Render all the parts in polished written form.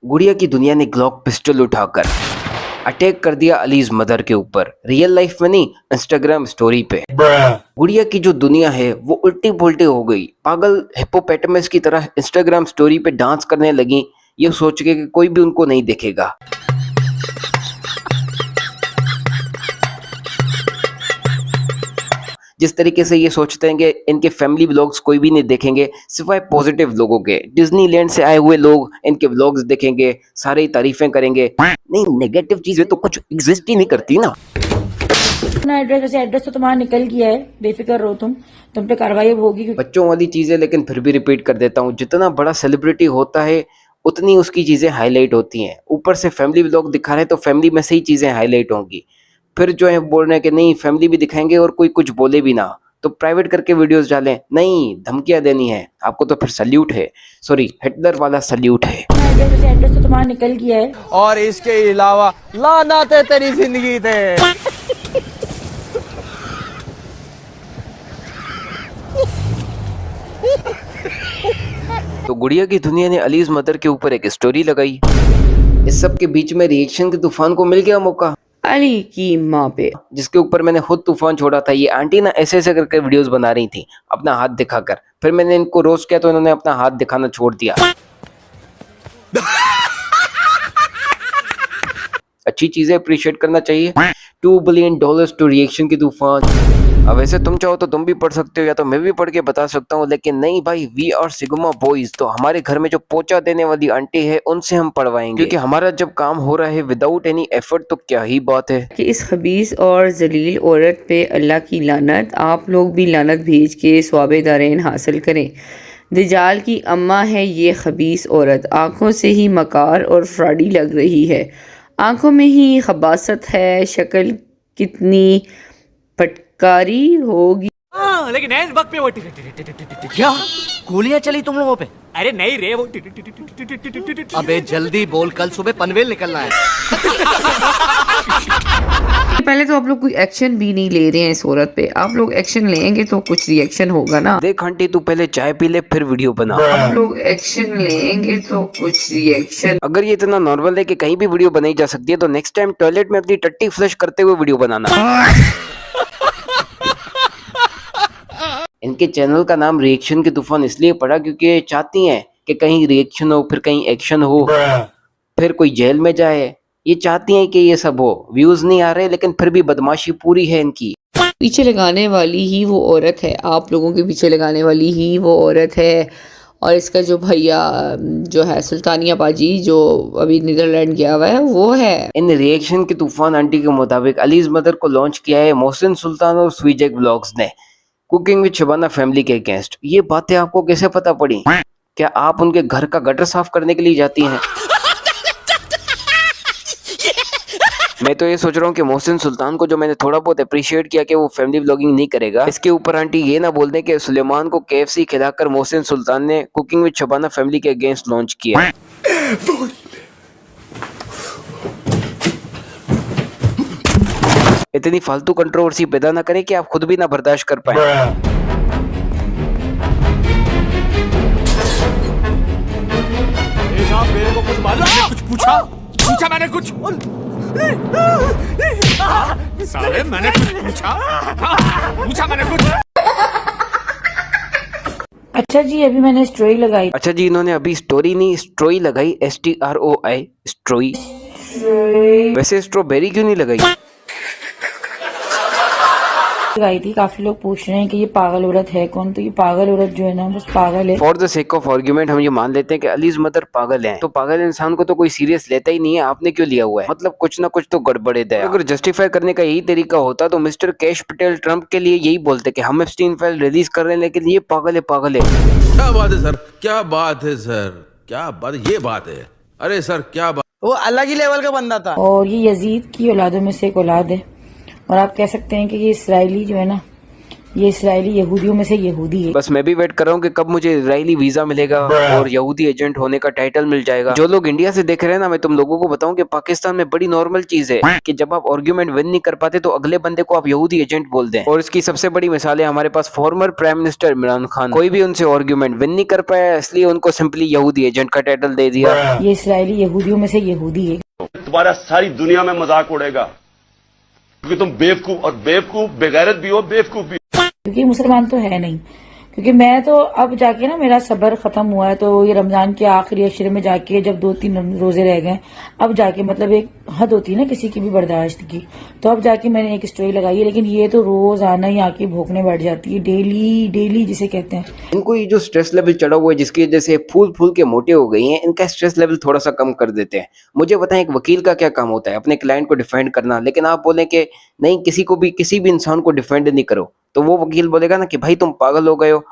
गुड़िया की दुनिया ने ग्लॉक पिस्टल उठाकर अटैक कर दिया अलीज मदर के ऊपर। रियल लाइफ में नहीं, इंस्टाग्राम स्टोरी पे। गुड़िया की जो दुनिया है वो उल्टी पुल्टी हो गई। पागल हिप्पोपोटेमस की तरह इंस्टाग्राम स्टोरी पे डांस करने लगी, ये सोच के कि कोई भी उनको नहीं देखेगा। जिस तरीके से ये सोचते हैं कि इनके फैमिली व्लॉग्स कोई भी नहीं देखेंगे सिवाय पॉजिटिव लोगों के। डिज्नीलैंड से आए हुए लोग इनके व्लॉग्स देखेंगे, सारी तारीफें करेंगे। नहीं, नेगेटिव चीजें तो कुछ एग्जिस्ट ही नहीं करती ना। अपना एड्रेस, वैसे एड्रेस तो तुम्हारा निकल गया है, बेफिक्र रहो तुम पे कार्रवाई होगी। बच्चों वाली चीजें लेकिन फिर भी रिपीट कर देता हूँ। जितना बड़ा सेलिब्रिटी होता है उतनी उसकी चीजें हाईलाइट होती हैं। ऊपर से फैमिली व्लॉग दिखा रहे हैं तो फैमिली में से ही चीजें हाईलाइट होंगी। फिर जो है बोल रहे हैं कि नहीं फैमिली भी दिखाएंगे और कोई कुछ बोले भी ना तो प्राइवेट करके वीडियोस डालें। नहीं, धमकियां देनी है आपको तो फिर सल्यूट है, सॉरी हिटलर वाला सल्यूट है। वैसे एड्रेस तो तुम्हारा निकल गया है और इसके अलावा लानत है तेरी जिंदगी पे। तो गुड़िया की दुनिया ने अलीज मदर के ऊपर एक स्टोरी लगाई। इस सब के बीच में रिएक्शन के तूफान को मिल गया मौका अली की माँ पे, जिसके ऊपर मैंने खुद तूफान छोड़ा था। ये आंटी ना ऐसे ऐसे करके वीडियोस बना रही थी अपना हाथ दिखाकर। फिर मैंने इनको रोस्ट किया तो इन्होंने अपना हाथ दिखाना छोड़ दिया। अच्छी चीजें अप्रिशिएट करना चाहिए। $2 बिलियन टू रिएक्शन की तूफान। अब वैसे तुम चाहो तो तुम भी पढ़ सकते हो या तो मैं भी पढ़ के बता सकता हूँ, लेकिन नहीं भाई, वी आर सिग्मा बॉयज। तो हमारे घर में जो पोचा देने वाली आंटी है उनसे हम पढ़वाएंगे, क्योंकि हमारा जब काम हो रहा है विदाउट एनी एफर्ट तो क्या ही बात है। कि इस खबीस और जलील औरत पे अल्लाह की लानत। आप लोग भी लानत भेज के स्वाबे दारैन हासिल करें। दजाल की अम्मा है ये खबीस औरत, आंखों से ही मकार और फ्रॉडी लग रही है, आंखों में ही खबासत है, शक्ल कितनी फटकारी होगी। लेकिन ऐन वक्त पे वो क्या गोलियां चली तुम लोगों पे? अरे नहीं रे, वो अबे जल्दी बोल, कल सुबह पनवेल निकलना है। पहले तो आप लोग कोई एक्शन भी नहीं ले रहे हैं इस औरत पे। आप लोग एक्शन लेंगे तो कुछ रिएक्शन होगा ना। देख आंटी, तू पहले चाय पी ले फिर वीडियो बना। आप लोग एक्शन लेंगे तो कुछ रिएक्शन। अगर ये इतना नॉर्मल है कि कहीं भी वीडियो बनाई जा सकती है तो नेक्स्ट टाइम टॉयलेट में अपनी टट्टी फ्लश करते हुए वीडियो बनाना। इनके चैनल का नाम रिएक्शन के तूफान इसलिए पड़ा क्योंकि ये चाहती हैं कि कहीं रिएक्शन हो, फिर कहीं एक्शन हो, फिर कोई जेल में जाए। ये चाहती हैं कि ये सब हो। व्यूज नहीं आ रहे लेकिन फिर भी बदमाशी पूरी है इनकी। पीछे लगाने वाली ही वो औरत है, आप लोगों के पीछे लगाने वाली ही वो औरत है। और इसका जो भैया जो है सुल्तानिया बाजी, जो अभी नीदरलैंड गया हुआ है, वो है। इन रिएक्शन के तूफान आंटी के मुताबिक अलीज मदर को लॉन्च किया है मोहसिन सुल्तान और स्वीजेक व्लॉग्स ने कुकिंग विद शबाना फैमिली के अगेंस्ट। ये बातें आपको कैसे पता पड़ी? क्या आप उनके घर का गटर साफ करने के लिए जाती हैं? मैं तो ये सोच रहा हूँ कि मोहसिन सुल्तान को जो मैंने थोड़ा बहुत अप्रिशिएट किया कि वो फैमिली व्लॉगिंग नहीं करेगा, इसके ऊपर आंटी ये ना बोल दें कि सुलेमान को KFC खिलाकर मोहसिन सुल्तान ने कुकिंग विद शबाना फैमिली के अगेंस्ट लॉन्च किया। इतनी फालतू कंट्रोवर्सी पैदा ना करें कि आप खुद भी ना बर्दाश्त कर पाए। मेरे को कुछ मालूम? मैंने कुछ पूछा मैंने कुछ साले, मैंने कुछ पूछा मैंने कुछ। अच्छा जी, अभी मैंने स्टोरी लगाई। अच्छा जी, इन्होंने अभी स्टोरी नहीं स्ट्रोई लगाई, STROI स्ट्रोई। वैसे स्ट्रॉबेरी क्यों नहीं लगाई थी। काफी लोग पूछ रहे हैं कि ये पागल औरत है कौन। तो ये पागल औरत जो है ना, बस पागल है। For the sake of argument हम ये मान लेते हैं कि अलीज मदर पागल है, तो पागल इंसान को तो कोई सीरियस लेता ही नहीं है। आपने क्यों लिया हुआ है? मतलब कुछ ना कुछ तो गड़बड़े है। अगर जस्टिफाई करने का यही तरीका होता तो मिस्टर कैश पटेल ट्रंप के लिए यही बोलते कि हम एप्स्टीन फाइल रिलीज कर रहे हैं लेकिन ये पागल है, पागल है। क्या बात है सर, क्या बात है सर, क्या बात, ये बात है। अरे सर क्या बात। वो अलग ही लेवल का बंदा था। और ये यजीद की औलादों में से एक औलाद है। और आप कह सकते हैं कि ये इसराइली जो है ना, ये इसराइली यहूदियों में से यहूदी है। बस मैं भी वेट कर रहा हूँ कि कब मुझे इजरायली वीजा मिलेगा और यहूदी एजेंट होने का टाइटल मिल जाएगा। जो लोग इंडिया से देख रहे हैं ना, मैं तुम लोगों को बताऊं कि पाकिस्तान में बड़ी नॉर्मल चीज है कि जब आप आर्ग्यूमेंट विन नहीं कर पाते तो अगले बंदे को आप यहूदी एजेंट बोल दें। और इसकी सबसे बड़ी मिसाल है हमारे पास former prime minister Imran Khan. कोई भी उनसे आर्ग्यूमेंट विन नहीं कर पाया, इसलिए उनको सिंपली यहूदी एजेंट का टाइटल दे दिया। ये इसराइली यहूदियों में से यहूदी है। तुम्हारा सारी दुनिया में मजाक उड़ेगा क्योंकि तुम बेवकूफ और बेवकूफ बेगैरत भी हो, बेवकूफ भी हो। क्योंकि मुसलमान तो है नहीं, क्योंकि मैं तो अब जाके ना मेरा सब्र खत्म हुआ है। तो ये रमजान के आखिरी अशरे में जाके जब 2-3 रोजे रह गए, अब जाके मतलब एक हद होती है ना किसी की भी बर्दाश्त की, तो अब जाके मैंने एक स्टोरी लगाई है। लेकिन ये तो रोज आना ही आके भोंकने बैठ जाती है, डेली डेली जिसे कहते हैं। इनको ये जो स्ट्रेस लेवल चढ़ा हुआ है जिसकी वजह से फूल फूल के मोटे हो गई हैं, इनका स्ट्रेस लेवल थोड़ा सा कम कर देते हैं। मुझे बताएं एक वकील का क्या काम होता है, अपने क्लाइंट को डिफेंड करना। लेकिन आप बोलें कि नहीं, किसी भी इंसान को डिफेंड नहीं करो, तो वो वकील बोलेगा ना कि भाई तुम पागल हो गए हो,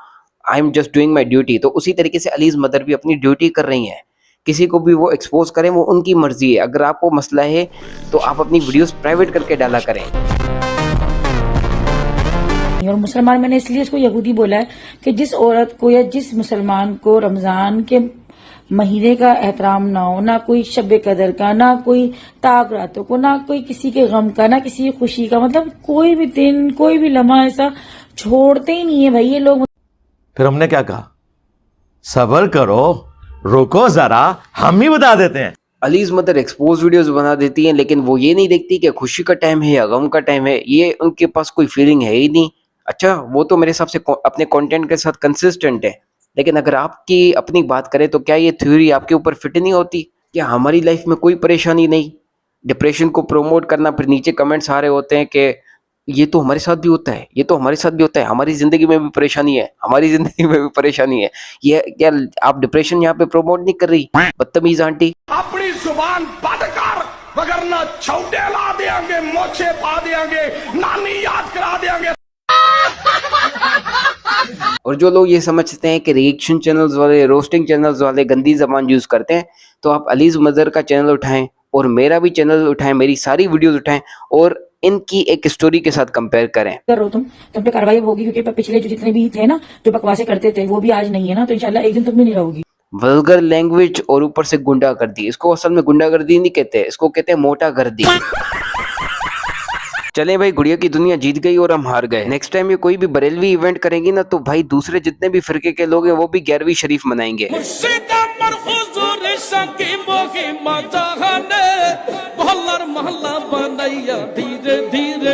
I am just doing my duty. तो उसी तरीके से अलीज मदर भी अपनी ड्यूटी कर रही हैं। किसी को भी वो एक्सपोज करें, वो उनकी मर्जी है। अगर आपको मसला है तो आप अपनी वीडियोस प्राइवेट करके डाला करें। और मुसलमान मैंने इसलिए इसको यहूदी बोला है कि जिस औरत को या जिस मुसलमान को रमजान के महीने का एहतराम ना हो, ना कोई शब कदर का, ना कोई ताक रातों को, ना कोई किसी के गम का, ना किसी की खुशी का, मतलब कोई भी दिन कोई भी लम्हा ऐसा छोड़ते ही नहीं है भाई ये लोग। फिर हमने क्या कहा, सब्र करो, रुको जरा, हम ही बता देते हैं। अलीज मदर एक्सपोज वीडियोस बना देती हैं, लेकिन वो ये नहीं देखती कि खुशी का टाइम है या गम का टाइम है। ये उनके पास कोई फीलिंग है ही नहीं। अच्छा, वो तो मेरे हिसाब से अपने कंटेंट के साथ कंसिस्टेंट है, लेकिन अगर आपकी अपनी बात करें तो क्या ये थ्योरी आपके ऊपर फिट नहीं होती? क्या हमारी लाइफ में कोई परेशानी नहीं? डिप्रेशन को प्रमोट करना, फिर नीचे कमेंट्स आ रहे होते हैं कि ये तो हमारे साथ भी होता है, ये तो हमारे साथ भी होता है, हमारी जिंदगी में भी परेशानी है, हमारी जिंदगी में भी परेशानी है। ये क्या आप डिप्रेशन यहाँ पे प्रमोट नहीं कर रही, बदतमीज आंटी? अपनी जुबान बंद कर, वगरना छौटे ला देंगे, मोछे पा देंगे, नानी याद करा देंगे। और जो लोग ये समझते हैं कि रिएक्शन चैनल्स वाले, रोस्टिंग चैनल्स वाले गंदी जबान यूज करते हैं, तो आप अलीज मदर का चैनल उठाएं और मेरा भी चैनल उठाएं, मेरी सारी वीडियोस उठाएं और इनकी एक स्टोरी के साथ कंपेयर करें। करो तुम पे कार्रवाई होगी, क्योंकि पिछले जो जितने भी थे ना जो बकवासें करते थे वो भी आज नहीं है ना, तो इंशाल्लाह एक दिन तुम भी नहीं रहोगी। वल्गर लैंग्वेज और ऊपर से गुंडागर्दी, इसको असल में गुंडागर्दी नहीं कहते, इसको कहते हैं मोटा गर्दी। चलें भाई, गुड़िया की दुनिया जीत गई और हम हार गए। नेक्स्ट टाइम ये कोई भी बरेलवी इवेंट करेंगी ना, तो भाई दूसरे जितने भी फिरके के लोग हैं वो भी 11वीं शरीफ मनाएंगे। महल्ला बनाया धीरे धीरे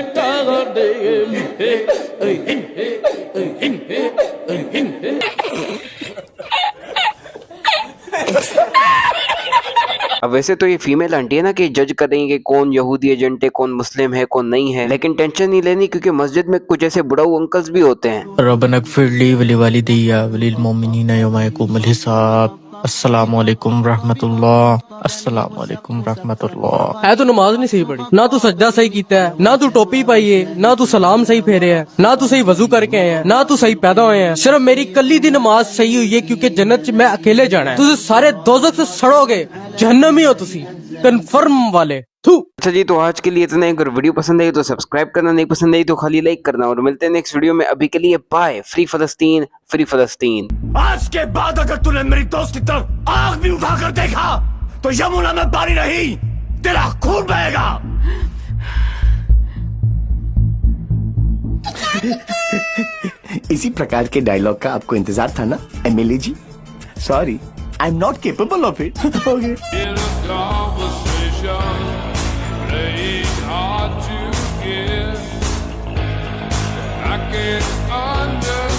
अब वैसे तो ये फीमेल आंटी है ना कि जज कर रही है कि कौन यहूदी एजेंट है, कौन मुस्लिम है, कौन नहीं है, लेकिन टेंशन नहीं लेनी क्योंकि मस्जिद में कुछ ऐसे बुढ़ाऊ अंकल्स भी होते हैं। रब्बना ग़फ़िरली वली वालिदैया वलिल मोमिनीना यौमा यक़ूमुल हिसाब। अस्सलाम वालेकुम रहमतुल्लाह, अस्सलाम वालेकुम रहमतुल्लाह। है तो नमाज नहीं सही पढ़ी, ना तू सजदा सही कीता है, ना तू टोपी पाई है, ना तू सलाम सही फेरे है, ना तू सही वजू करके आए है, ना तू सही पैदा हुए हैं। सिर्फ मेरी कली दी नमाज सही हुई है क्योंकि जन्नत च मैं अकेले जाना है। तुझे सारे दोज़ख से सड़ोगे, जहन्नमी हो तुसी, कन्फर्म वाले। अच्छा जी, तो आज के लिए इतना ही। अगर वीडियो पसंद आई तो सब्सक्राइब करना, नहीं पसंद आई तो खाली लाइक करना, और मिलते हैं नेक्स्ट वीडियो में। अभी के लिए बाय। फ्री फलस्तीन, फ्री फलस्तीन। आज के बाद अगर तूने मेरी दोस्त की तरफ आग भी उठाकर देखा तो यमुना में पानी नहीं, तेरा खून बहेगा। इसी प्रकार के डायलॉग का आपको इंतजार था ना MLA ji? Sorry, I am not capable of it. I can't understand.